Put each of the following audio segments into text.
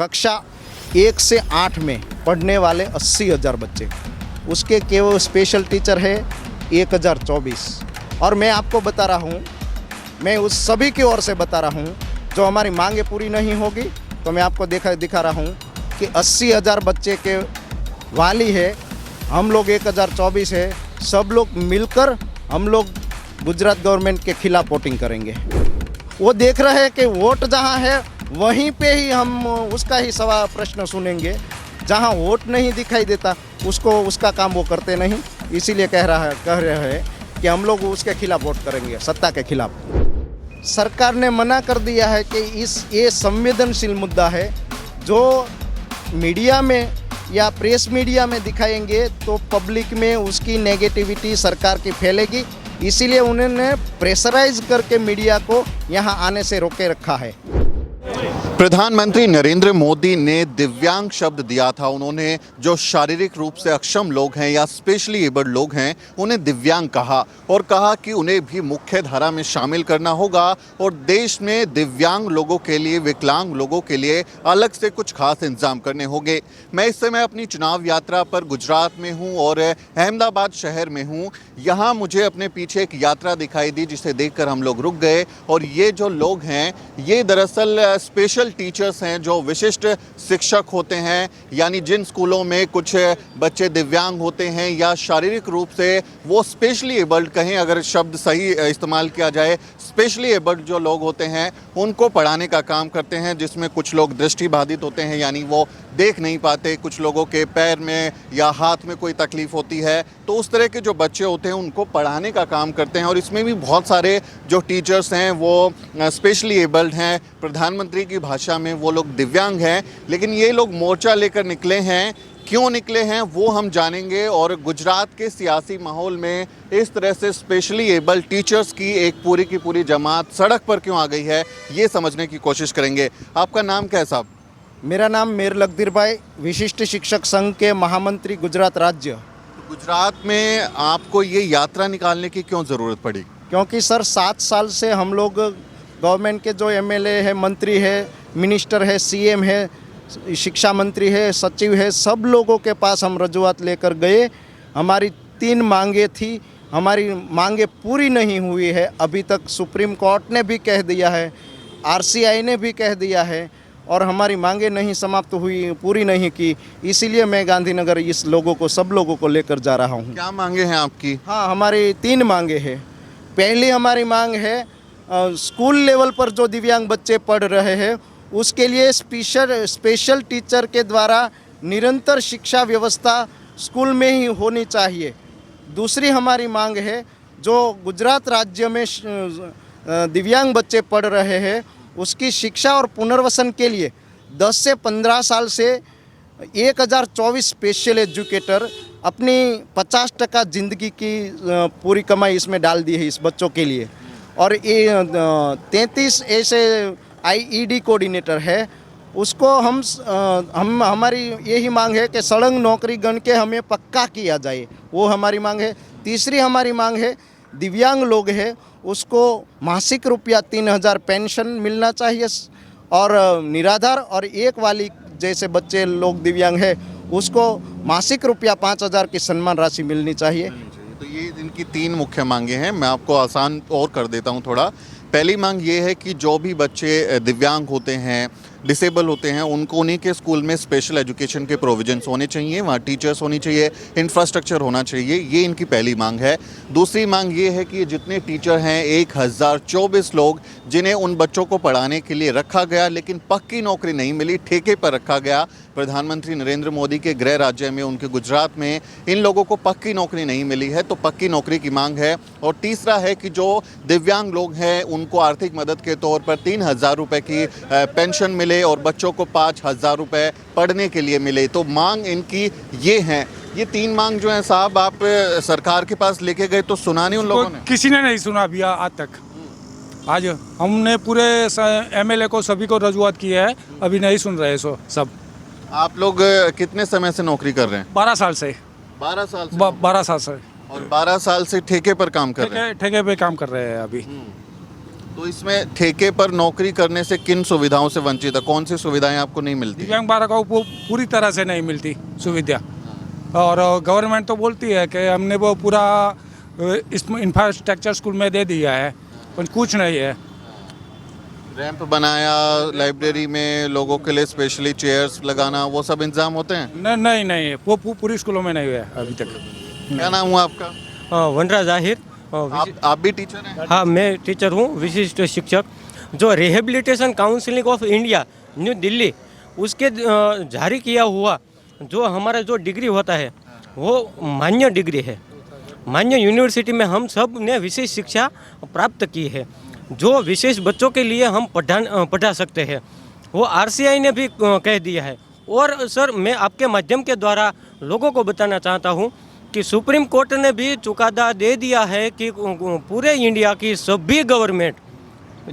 कक्षा 1 से 8 में पढ़ने वाले 80,000 बच्चे, उसके केवल स्पेशल टीचर है 1024। और मैं आपको बता रहा हूँ, मैं उस सभी की ओर से बता रहा हूँ, जो हमारी मांगें पूरी नहीं होगी तो मैं आपको दिखा रहा हूँ कि 80,000 बच्चे के वाली है, हम लोग 1024 है, सब लोग मिलकर हम लोग गुजरात गवर्नमेंट के खिलाफ वोटिंग करेंगे। वो देख रहे हैं कि वोट जहाँ है वहीं पे ही हम उसका ही सवाल प्रश्न सुनेंगे, जहाँ वोट नहीं दिखाई देता उसका काम वो करते नहीं, इसीलिए कह रहे हैं कि हम लोग उसके खिलाफ वोट करेंगे, सत्ता के खिलाफ। सरकार ने मना कर दिया है कि ये संवेदनशील मुद्दा है, जो मीडिया में या प्रेस मीडिया में दिखाएंगे तो पब्लिक में उसकी नेगेटिविटी सरकार की फैलेगी, इसीलिए उन्होंने प्रेशराइज करके मीडिया को यहाँ आने से रोके रखा है। प्रधानमंत्री नरेंद्र मोदी ने दिव्यांग शब्द दिया था। उन्होंने जो शारीरिक रूप से अक्षम लोग हैं या स्पेशली एबल्ड लोग हैं उन्हें दिव्यांग कहा और कहा कि उन्हें भी मुख्य धारा में शामिल करना होगा और देश में दिव्यांग लोगों के लिए, विकलांग लोगों के लिए अलग से कुछ खास इंतजाम करने होंगे। मैं इस समय अपनी चुनाव यात्रा पर गुजरात में हूँ और अहमदाबाद शहर में हूँ। यहाँ मुझे अपने पीछे एक यात्रा दिखाई दी जिसे देखकर हम लोग रुक गए और ये जो लोग हैं ये दरअसल स्पेशल टीचर्स हैं, जो विशिष्ट शिक्षक होते हैं, यानी जिन स्कूलों में कुछ बच्चे दिव्यांग होते हैं या शारीरिक रूप से वो स्पेशली एबल्ड कहें, अगर शब्द सही इस्तेमाल किया जाए, स्पेशली एबल्ड जो लोग होते हैं उनको पढ़ाने का काम करते हैं, जिसमें कुछ लोग दृष्टिबाधित होते हैं यानी वो देख नहीं पाते, कुछ लोगों के पैर में या हाथ में कोई तकलीफ होती है, तो उस तरह के जो बच्चे होते हैं उनको पढ़ाने का काम करते हैं। और इसमें भी बहुत सारे जो टीचर्स हैं वो स्पेशली एबल्ड हैं, प्रधानमंत्री की भाषा में वो लोग दिव्यांग हैं, लेकिन ये लोग मोर्चा लेकर निकले हैं। क्यों निकले हैं वो हम जानेंगे और गुजरात के सियासी माहौल में इस तरह से स्पेशली एबल्ड टीचर्स की एक पूरी की पूरी जमात सड़क पर क्यों आ गई है ये समझने की कोशिश करेंगे। आपका नाम क्या है साहब? मेरा नाम मेर लखदीर भाई, विशिष्ट शिक्षक संघ के महामंत्री गुजरात राज्य। गुजरात में आपको ये यात्रा निकालने की क्यों ज़रूरत पड़ी? क्योंकि सर 7 साल से हम लोग गवर्नमेंट के जो एमएलए है, मंत्री है, मिनिस्टर है, सीएम है, शिक्षा मंत्री है, सचिव है, सब लोगों के पास हम रजूआत लेकर गए। हमारी 3 मांगे थी, हमारी मांगे पूरी नहीं हुई है अभी तक। सुप्रीम कोर्ट ने भी कह दिया है, आरसीआई ने भी कह दिया है और हमारी मांगे नहीं समाप्त हुई, पूरी नहीं की, इसीलिए मैं गांधीनगर इस लोगों को, सब लोगों को लेकर जा रहा हूँ। क्या मांगे हैं आपकी? हाँ, हमारी 3 मांगे हैं। पहली हमारी मांग है स्कूल लेवल पर जो दिव्यांग बच्चे पढ़ रहे हैं उसके लिए स्पेशल टीचर के द्वारा निरंतर शिक्षा व्यवस्था स्कूल में ही होनी चाहिए। दूसरी हमारी मांग है जो गुजरात राज्य में दिव्यांग बच्चे पढ़ रहे हैं उसकी शिक्षा और पुनर्वसन के लिए 10 से 15 साल से 1024 स्पेशल एजुकेटर अपनी 50% ज़िंदगी की पूरी कमाई इसमें डाल दी है इस बच्चों के लिए। और ये 33 ऐसे आईईडी कोऑर्डिनेटर है, उसको हमारी यही मांग है कि सड़ंग नौकरी गण के हमें पक्का किया जाए, वो हमारी मांग है। तीसरी हमारी मांग है दिव्यांग लोग हैं उसको मासिक रुपया 3,000 पेंशन मिलना चाहिए और निराधार और एक वाली जैसे बच्चे लोग दिव्यांग हैं उसको मासिक रुपया 5,000 की सम्मान राशि मिलनी चाहिए। तो ये इनकी 3 मुख्य मांगे हैं। मैं आपको आसान और कर देता हूँ थोड़ा। पहली मांग ये है कि जो भी बच्चे दिव्यांग होते हैं, डिसेबल होते हैं, उनको उन्हीं के स्कूल में स्पेशल एजुकेशन के प्रोविजंस होने चाहिए, वहाँ टीचर्स होनी चाहिए, इंफ्रास्ट्रक्चर होना चाहिए, ये इनकी पहली मांग है। दूसरी मांग ये है कि जितने टीचर हैं 1024 लोग जिन्हें उन बच्चों को पढ़ाने के लिए रखा गया लेकिन पक्की नौकरी नहीं मिली, ठेके पर रखा गया, प्रधानमंत्री नरेंद्र मोदी के गृह राज्य में, उनके गुजरात में इन लोगों को पक्की नौकरी नहीं मिली है, तो पक्की नौकरी की मांग है। और तीसरा है कि जो दिव्यांग लोग हैं उनको आर्थिक मदद के तौर पर 3,000 रुपये की पेंशन मिले और बच्चों को 5,000 रुपये पढ़ने के लिए मिले। तो मांग इनकी ये हैं। ये 3 मांग जो है साहब आप सरकार के पास लेके गए तो सुना नहीं उन लोगों ने? किसी ने नहीं सुना भैया आज तक। आज हमने पूरे एमएलए को सभी को रजूआत की है, अभी नहीं सुन रहे सो सब। आप लोग कितने समय से नौकरी कर रहे हैं? 12 साल से। 12 साल से? 12 साल से। और 12 साल से ठेके पर काम कर रहे हैं? ठेके पे काम कर रहे हैं अभी। तो इसमें ठेके पर नौकरी करने से किन सुविधाओं से वंचित है, कौन सी सुविधाएं आपको नहीं मिलती? दिव्यांग बालकों को पूरी तरह से नहीं मिलती सुविधा। और गवर्नमेंट तो बोलती है कि हमने वो पूरा इंफ्रास्ट्रक्चर स्कूल में दे दिया है, पर कुछ नहीं है। रैंप बनाया, लाइब्रेरी में लोगों के लिए स्पेशली चेयर्स लगाना, वो सब इंतजाम होते हैं? नहीं नहीं, वो पूरी स्कूलों में नहीं हुआ है अभी तक। क्या नाम हुआ आपका? वनराज आहिर। आप भी टीचर हैं? हाँ, मैं टीचर हूँ, विशिष्ट शिक्षक। जो rehabilitation counselling of India new Delhi उसके जारी किया हुआ जो हमारा जो डिग्री होता है वो मान्य डिग्री है। मान्य यूनिवर्सिटी में हम सब ने विशेष शिक्षा प्राप्त की है। जो विशेष बच्चों के लिए हम पढ़ा सकते हैं वो आरसीआई ने भी कह दिया है। और सर, मैं आपके माध्यम के द्वारा लोगों को बताना चाहता हूँ कि सुप्रीम कोर्ट ने भी चुकादा दे दिया है कि पूरे इंडिया की सभी गवर्नमेंट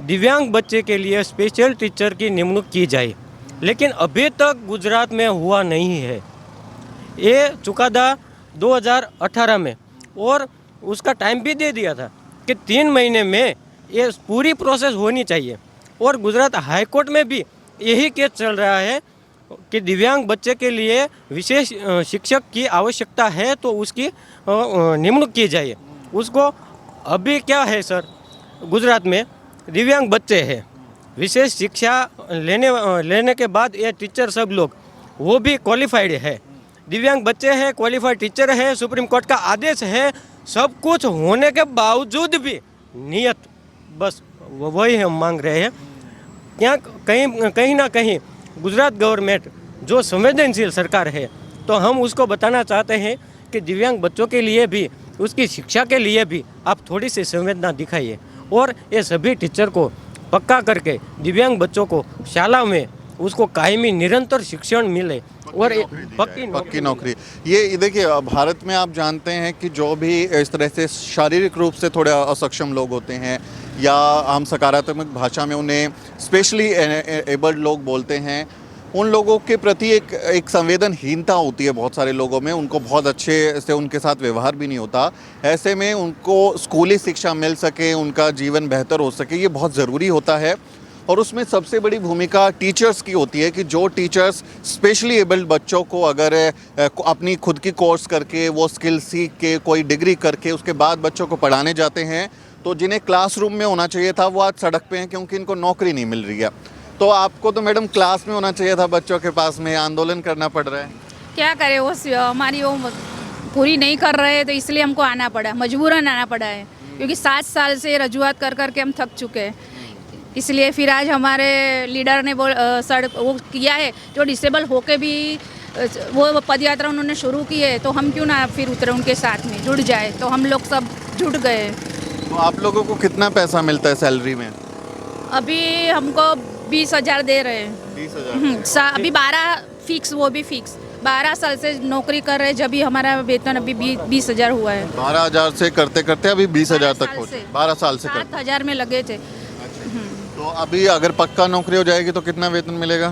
दिव्यांग बच्चे के लिए स्पेशल टीचर की नियुक्ति की जाए, लेकिन अभी तक गुजरात में हुआ नहीं है। ये चुकादा 2018 में, और उसका टाइम भी दे दिया था कि 3 महीने में ये पूरी प्रोसेस होनी चाहिए। और गुजरात हाई कोर्ट में भी यही केस चल रहा है कि दिव्यांग बच्चे के लिए विशेष शिक्षक की आवश्यकता है तो उसकी नियुक्ति की जाए। उसको अभी क्या है सर, गुजरात में दिव्यांग बच्चे हैं, विशेष शिक्षा लेने के बाद ये टीचर सब लोग वो भी क्वालिफाइड है। दिव्यांग बच्चे हैं, क्वालिफाइड टीचर है, सुप्रीम कोर्ट का आदेश है, सब कुछ होने के बावजूद भी नियत बस वही हम मांग रहे हैं। क्या कहीं ना कहीं गुजरात गवर्नमेंट जो संवेदनशील सरकार है, तो हम उसको बताना चाहते हैं कि दिव्यांग बच्चों के लिए भी, उसकी शिक्षा के लिए भी आप थोड़ी सी संवेदना दिखाइए और ये सभी टीचर को पक्का करके दिव्यांग बच्चों को शाला में उसको कायमी निरंतर शिक्षण मिले और पक्की नौकरी। ये देखिए, भारत में आप जानते हैं कि जो भी इस तरह से शारीरिक रूप से थोड़े असक्षम लोग होते हैं, या हम सकारात्मक भाषा में उन्हें स्पेशली एबल्ड लोग बोलते हैं, उन लोगों के प्रति एक संवेदनहीनता होती है बहुत सारे लोगों में। उनको बहुत अच्छे से उनके साथ व्यवहार भी नहीं होता। ऐसे में उनको स्कूली शिक्षा मिल सके, उनका जीवन बेहतर हो सके, ये बहुत ज़रूरी होता है। और उसमें सबसे बड़ी भूमिका टीचर्स की होती है कि जो टीचर्स स्पेशली एबल्ड बच्चों को अगर अपनी खुद की कोर्स करके, वो स्किल सीख के, कोई डिग्री करके उसके बाद बच्चों को पढ़ाने जाते हैं, तो जिन्हें क्लासरूम में होना चाहिए था वो आज सड़क पे हैं क्योंकि इनको नौकरी नहीं मिल रही है। तो आपको तो मैडम क्लास में होना चाहिए था, बच्चों के पास में आंदोलन करना पड़ रहा है। क्या करें, वो हमारी वो पूरी नहीं कर रहे, तो इसलिए हमको आना पड़ा, मजबूरन आना पड़ा है, क्योंकि 7 साल से रजूआत कर करके हम थक चुके हैं। इसलिए फिर आज हमारे लीडर ने वो किया है, जो डिसेबल होके भी वो पदयात्रा उन्होंने शुरू की है, तो हम क्यों ना फिर उतरे उनके साथ में, जुड़ जाए। तो हम लोग सब जुट गए। तो आप लोगों को कितना पैसा मिलता है सैलरी में? अभी हमको 20,000 दे रहे हैं। 20,000 अभी 12 फिक्स, वो भी फिक्स। 12 साल से नौकरी कर रहे, जब भी हमारा वेतन अभी 20,000 हुआ है। 12,000 से करते करते अभी 20,000 तक पहुंचे। 12 साल से 7,000 में लगे थे। तो अभी अगर पक्का नौकरी हो जाएगी तो कितना वेतन मिलेगा?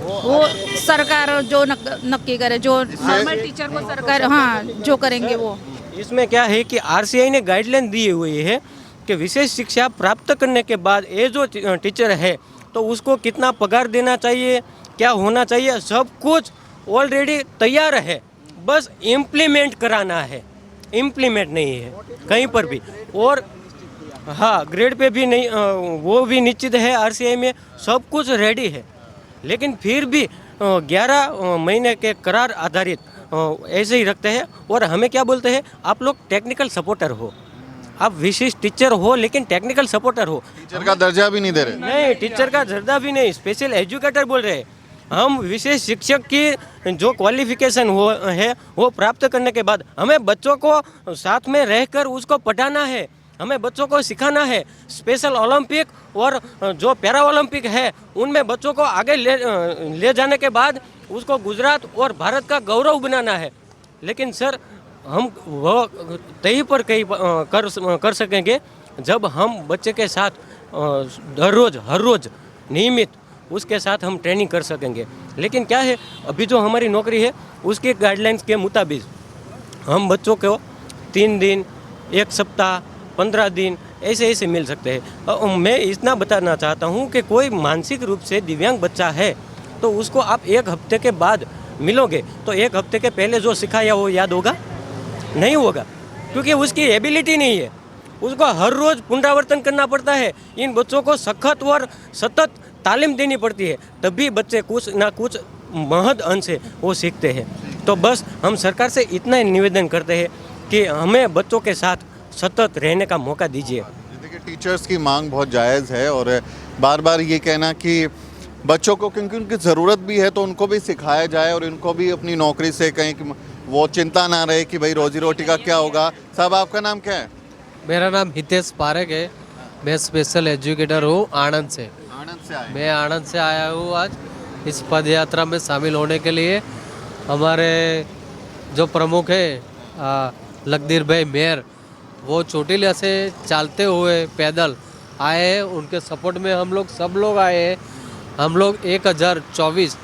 वो सरकार जो नक्की करे, जो नॉर्मल टीचर को सरकार जो करेंगे वो। इसमें क्या है कि आरसीआई ने गाइडलाइन दी हुई है कि विशेष शिक्षा प्राप्त करने के बाद ये जो टीचर है तो उसको कितना पगार देना चाहिए, क्या होना चाहिए, सब कुछ ऑलरेडी तैयार है, बस इम्प्लीमेंट कराना है। इम्प्लीमेंट नहीं है कहीं पर भी। और हाँ, ग्रेड पे भी नहीं, वो भी निश्चित है आरसीआई में, सब कुछ रेडी है। लेकिन फिर भी 11 महीने के करार आधारित ऐसे ही रखते हैं। और हमें क्या बोलते हैं, आप लोग टेक्निकल सपोर्टर हो, आप विशिष्ट टीचर हो, लेकिन टेक्निकल सपोर्टर हो। टीचर का दर्जा भी नहीं दे रहे? नहीं, टीचर का दर्जा भी नहीं, स्पेशल एजुकेटर बोल रहे हैं। हम विशेष शिक्षक की जो क्वालिफिकेशन है वो प्राप्त करने के बाद हमें बच्चों को साथ में रहकर उसको पढ़ाना है, हमें बच्चों को सिखाना है। स्पेशल ओलंपिक और जो पैरा ओलंपिक है उनमें बच्चों को आगे ले जाने के बाद उसको गुजरात और भारत का गौरव बनाना है। लेकिन सर, हम वो तय पर कहीं कर सकेंगे जब हम बच्चे के साथ हर रोज़ नियमित उसके साथ हम ट्रेनिंग कर सकेंगे। लेकिन क्या है, अभी जो हमारी नौकरी है उसके गाइडलाइंस के मुताबिक हम बच्चों को 3 दिन, 1 सप्ताह 15 दिन ऐसे ऐसे मिल सकते हैं। मैं इतना बताना चाहता हूँ कि कोई मानसिक रूप से दिव्यांग बच्चा है तो उसको आप 1 हफ्ते के बाद मिलोगे तो 1 हफ्ते के पहले जो सिखाया वो याद होगा? नहीं होगा, क्योंकि उसकी एबिलिटी नहीं है। उसको हर रोज़ पुनरावर्तन करना पड़ता है। इन बच्चों को सख्त और सतत तालीम देनी पड़ती है, तभी बच्चे कुछ ना कुछ महद अंश है वो सीखते हैं। तो बस हम सरकार से इतना ही निवेदन करते हैं कि हमें बच्चों के साथ सतत रहने का मौका दीजिए। देखिए, टीचर्स की मांग बहुत जायज़ है और बार बार ये कहना कि बच्चों को क्योंकि उनकी ज़रूरत भी है तो उनको भी सिखाया जाए और इनको भी अपनी नौकरी से कहीं कि वो चिंता ना रहे कि भाई रोजी रोटी का क्या होगा। साहब, आपका नाम क्या है? मेरा नाम हितेश पारेख है। मैं स्पेशल एजुकेटर हूँ आनंद से। आनंद से आए। मैं आनंद से आया हूँ आज इस पद यात्रा में शामिल होने के लिए। हमारे जो प्रमुख है लखदीर भाई मेयर, वो चोटिला से चलते हुए पैदल आए हैं। उनके सपोर्ट में हम लोग सब लोग आए हैं। हम लोग 1024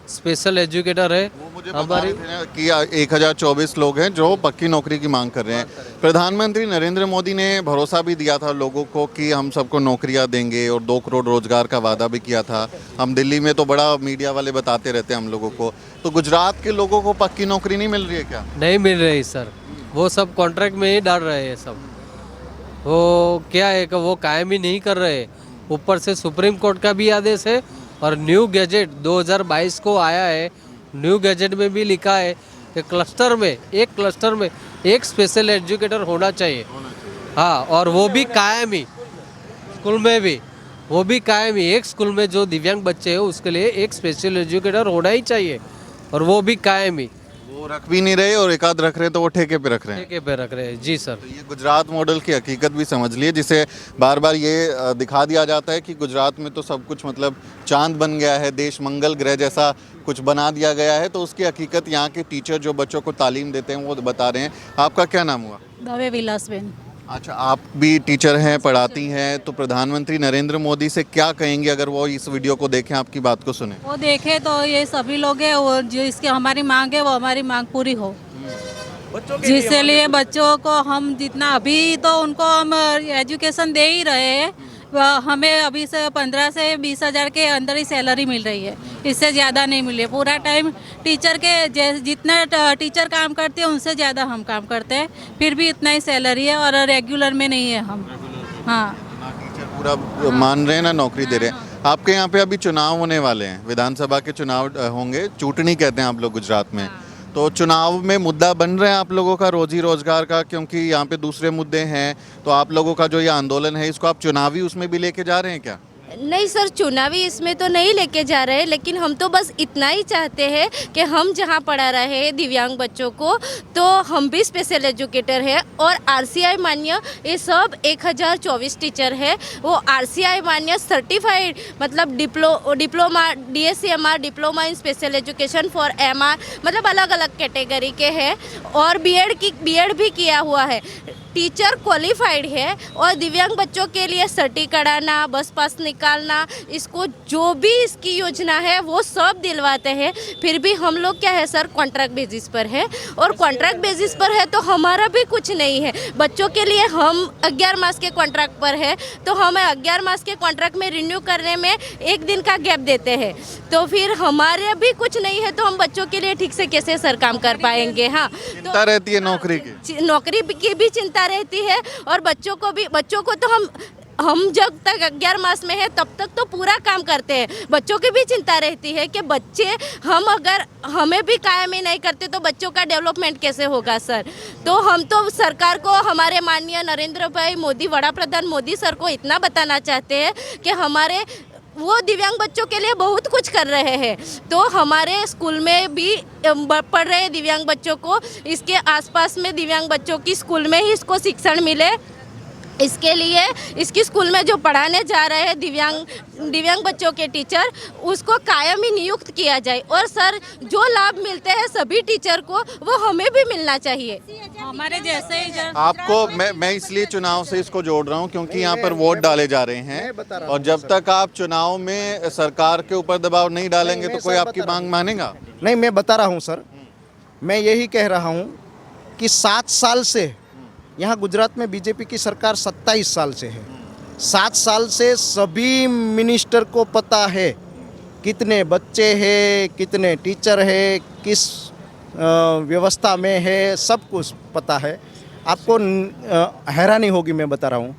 स्पेशल एजुकेटर है। वो मुझे बता रहे थे ना कि 1024 लोग हैं जो पक्की नौकरी की मांग कर रहे हैं। प्रधानमंत्री नरेंद्र मोदी ने भरोसा भी दिया था लोगों को कि हम सबको नौकरियां देंगे और 2 करोड़ रोजगार का वादा भी किया था। हम दिल्ली में तो बड़ा मीडिया वाले बताते रहते हैं हम लोगों को। तो गुजरात के लोगों को पक्की नौकरी नहीं मिल रही है क्या? नहीं मिल रही सर, वो सब कॉन्ट्रैक्ट में ही डाल रहे हैं सब। वो क्या है कि वो कायम ही नहीं कर रहे। ऊपर से सुप्रीम कोर्ट का भी आदेश है और न्यू गैजेट 2022 को आया है। न्यू गैजेट में भी लिखा है कि क्लस्टर में एक स्पेशल एजुकेटर होना चाहिए। हाँ, और वो भी कायम ही, स्कूल में भी वो भी कायम ही। एक स्कूल में जो दिव्यांग बच्चे हैं उसके लिए एक स्पेशल एजुकेटर होना ही चाहिए और वो भी कायम ही। वो रख भी नहीं रहे और एक आध रख रहे तो वो ठेके पे रख रहे हैं। ठेके पे रख रहे हैं जी सर। तो ये गुजरात मॉडल की हकीकत भी समझ लिए, जिसे बार बार ये दिखा दिया जाता है कि गुजरात में तो सब कुछ मतलब चांद बन गया है, देश मंगल ग्रह जैसा कुछ बना दिया गया है। तो उसकी हकीकत यहाँ के टीचर जो बच्चों को तालीम देते हैं वो बता रहे हैं। आपका क्या नाम हुआ? दवे विलासबेन। अच्छा, आप भी टीचर हैं, पढ़ाती हैं, तो प्रधानमंत्री नरेंद्र मोदी से क्या कहेंगे अगर वो इस वीडियो को देखें, आपकी बात को सुने? वो देखे तो ये सभी लोग हैं, वो जो इसकी हमारी मांग है वो हमारी मांग पूरी हो, जिसके लिए बच्चों को हम जितना अभी तो उनको हम एजुकेशन दे ही रहे हैं। हमें अभी से 15 से 20 हज़ार के अंदर ही सैलरी मिल रही है, इससे ज़्यादा नहीं मिल रही है। पूरा टाइम टीचर के जितना टीचर काम करते हैं उनसे ज़्यादा हम काम करते हैं, फिर भी इतना ही सैलरी है और रेगुलर में नहीं है हम। हाँ, टीचर पूरा मान रहे हैं ना, नौकरी दे रहे हैं। आपके यहाँ पे अभी चुनाव होने वाले हैं, विधानसभा के चुनाव होंगे, चूटनी कहते हैं आप लोग गुजरात में। तो चुनाव में मुद्दा बन रहे हैं आप लोगों का रोजी रोजगार का, क्योंकि यहाँ पे दूसरे मुद्दे हैं। तो आप लोगों का जो ये आंदोलन है इसको आप चुनावी उसमें भी लेके जा रहे हैं क्या? नहीं सर, चुनावी इसमें तो नहीं लेके जा रहे, लेकिन हम तो बस इतना ही चाहते हैं कि हम जहाँ पढ़ा रहे हैं दिव्यांग बच्चों को, तो हम भी स्पेशल एजुकेटर हैं और आरसीआई मान्य ये सब 1024 टीचर है। वो आरसीआई मान्य सर्टिफाइड मतलब diploma DSCMR diploma in special education for MR मतलब अलग अलग कैटेगरी के हैं और बीएड भी किया हुआ है। टीचर क्वालिफाइड है और दिव्यांग बच्चों के लिए सर्टी कढ़ाना, बस पास निकालना, इसको जो भी इसकी योजना है वो सब दिलवाते हैं। फिर भी हम लोग क्या है सर, कॉन्ट्रैक्ट बेसिस पर है और कॉन्ट्रैक्ट बेसिस पर है तो हमारा भी कुछ नहीं है। बच्चों के लिए हम 11 मास के कॉन्ट्रैक्ट पर है तो हमें 11 मास के कॉन्ट्रैक्ट में रिन्यू करने में 1 दिन का गैप देते हैं, तो फिर हमारे भी कुछ नहीं है तो हम बच्चों के लिए ठीक से कैसे सर काम कर पाएंगे। हाँ, चिंता रहती है नौकरी की, नौकरी की भी चिंता रहती है और बच्चों को तो हम जब तक 11 मास में है तब तक तो पूरा काम करते हैं। बच्चों की भी चिंता रहती है कि बच्चे अगर हमें भी कायम ही नहीं करते तो बच्चों का डेवलपमेंट कैसे होगा सर। तो हम तो सरकार को, हमारे माननीय नरेंद्र भाई मोदी, वड़ा प्रधान मोदी सर को इतना बताना चाहते हैं कि हमारे वो दिव्यांग बच्चों के लिए बहुत कुछ कर रहे हैं। तो हमारे स्कूल में भी पढ़ रहे दिव्यांग बच्चों को इसके आसपास में दिव्यांग बच्चों की स्कूल में ही इसको शिक्षण मिले, इसके लिए इसकी स्कूल में जो पढ़ाने जा रहे हैं दिव्यांग बच्चों के टीचर, उसको कायम ही नियुक्त किया जाए। और सर, जो लाभ मिलते हैं सभी टीचर को वो हमें भी मिलना चाहिए। हमारे जैसे ही आपको मैं इसलिए चुनाव से इसको जोड़ रहा हूँ क्योंकि यहाँ पर वोट डाले जा रहे हैं और जब तक आप चुनाव में सरकार के ऊपर दबाव नहीं डालेंगे तो कोई आपकी मांग मानेगा नहीं। मैं बता रहा हूँ सर, मैं यही कह रहा हूँ कि 7 साल से यहाँ गुजरात में बीजेपी की सरकार 27 साल से है। 7 साल से सभी मिनिस्टर को पता है कितने बच्चे हैं, कितने टीचर हैं, किस व्यवस्था में है, सब कुछ पता है। आपको हैरानी होगी, मैं बता रहा हूँ,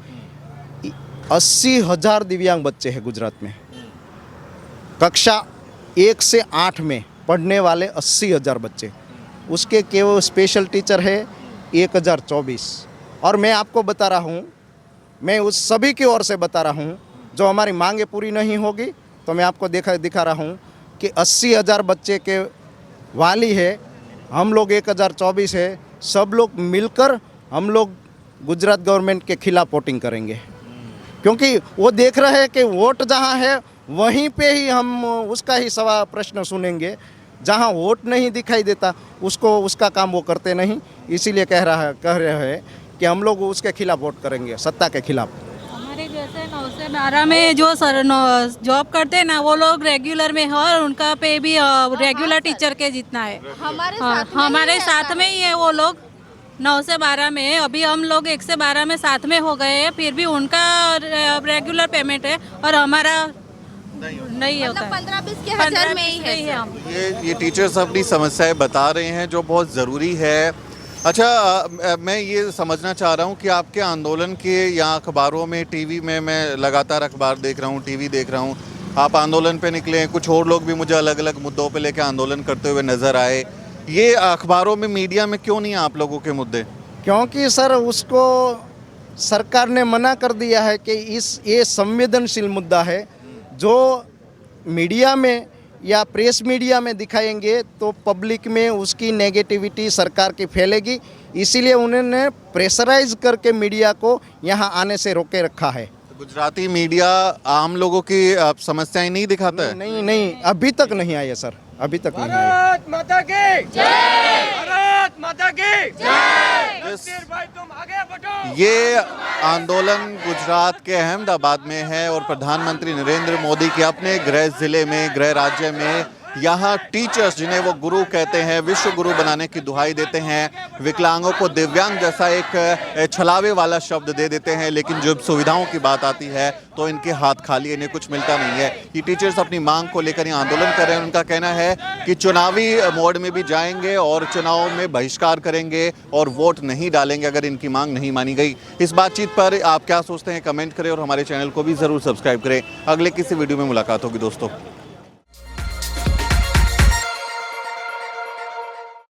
80,000 दिव्यांग बच्चे हैं गुजरात में। कक्षा 1 से 8 में पढ़ने वाले 80,000 बच्चे, उसके केवल स्पेशल टीचर है 1024। और मैं आपको बता रहा हूँ, मैं उस सभी की ओर से बता रहा हूँ, जो हमारी मांगें पूरी नहीं होगी तो मैं आपको दिखा रहा हूँ कि 80,000 बच्चे के वाली है, हम लोग 1024 है, सब लोग मिलकर हम लोग गुजरात गवर्नमेंट के खिलाफ वोटिंग करेंगे। क्योंकि वो देख रहे हैं कि वोट जहाँ है वहीं पे ही हम उसका ही सवाल प्रश्न सुनेंगे, जहाँ वोट नहीं दिखाई देता उसका काम वो करते नहीं। इसीलिए कह रहे हैं कि हम लोग उसके खिलाफ वोट करेंगे, सत्ता के खिलाफ। हमारे जैसे 9 से 12 में जो जॉब करते हैं ना, वो लोग रेगुलर में है और उनका पे भी रेगुलर टीचर के जितना है। हमारे साथ में ही है वो लोग। 9 से 12 में है, अभी हम लोग 1 से 12 में साथ में हो गए हैं, फिर भी उनका रेगुलर पेमेंट है और हमारा नहीं होता है। 15-20 के हजार में ही है हम। ये टीचर्स अपनी समस्याएं बता रहे हैं जो बहुत ज़रूरी है। अच्छा, मैं ये समझना चाह रहा हूँ कि आपके आंदोलन के यहाँ अखबारों में, टीवी में, मैं लगातार अखबार देख रहा हूँ, टीवी देख रहा हूँ, आप आंदोलन पे निकले हैं। कुछ और लोग भी मुझे अलग अलग मुद्दों पे लेके आंदोलन करते हुए नज़र आए। ये अखबारों में, मीडिया में क्यों नहीं है आप लोगों के मुद्दे? क्योंकि सर उसको सरकार ने मना कर दिया है कि ये संवेदनशील मुद्दा है, जो मीडिया में या प्रेस मीडिया में दिखाएंगे तो पब्लिक में उसकी नेगेटिविटी सरकार की फैलेगी। इसीलिए उन्होंने प्रेशराइज करके मीडिया को यहाँ आने से रोके रखा है। गुजराती मीडिया आम लोगों की समस्याएं नहीं दिखाता है? नहीं, अभी तक नहीं आए सर, अभी तक नहीं आए। भारत माता की जय, भारत माता की जय। रणधीर भाई तुम आगे बढ़ो। ये आंदोलन गुजरात के अहमदाबाद में है और प्रधानमंत्री नरेंद्र मोदी के अपने गृह जिले में, गृह राज्य में, यहाँ टीचर्स जिन्हें वो गुरु कहते हैं, विश्व गुरु बनाने की दुहाई देते हैं, विकलांगों को दिव्यांग जैसा एक छलावे वाला शब्द दे देते हैं, लेकिन जब सुविधाओं की बात आती है तो इनके हाथ खाली, इन्हें कुछ मिलता नहीं है। ये टीचर्स अपनी मांग को लेकर यहाँ आंदोलन कर रहे हैं। उनका कहना है कि चुनावी मोड में भी जाएंगे और चुनाव में बहिष्कार करेंगे और वोट नहीं डालेंगे अगर इनकी मांग नहीं मानी गई। इस बातचीत पर आप क्या सोचते हैं, कमेंट करें और हमारे चैनल को भी ज़रूर सब्सक्राइब करें। अगले किसी वीडियो में मुलाकात होगी दोस्तों।